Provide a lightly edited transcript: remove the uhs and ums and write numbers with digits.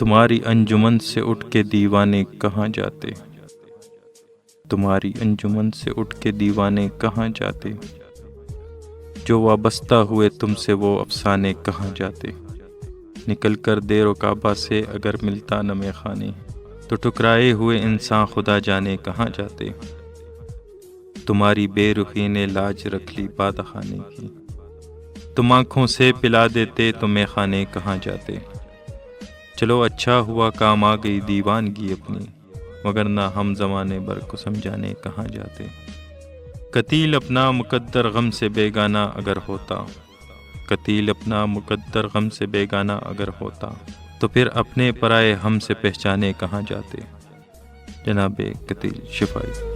تمہاری انجمن سے اٹھ کے دیوانے کہاں جاتے، تمہاری انجمن سے اٹھ کے دیوانے کہاں جاتے، جو وابستہ ہوئے تم سے وہ افسانے کہاں جاتے، نکل کر دیر و کعبہ سے اگر ملتا نہ میں خانے، تو ٹکرائے ہوئے انسان خدا جانے کہاں جاتے، تمہاری بے رخی نے لاج رکھ لی بادہ خانے کی، تم آنکھوں سے پلا دیتے تو میں خانے کہاں جاتے، چلو اچھا ہوا کام آ گئی دیوانگی اپنی، مگر نہ ہم زمانے بر کو سمجھانے کہاں جاتے، قتیل اپنا مقدر غم سے بیگانہ اگر ہوتا، قتیل اپنا مقدر غم سے بیگانہ اگر ہوتا، تو پھر اپنے پرائے ہم سے پہچانے کہاں جاتے۔ جناب قتیل شفائی۔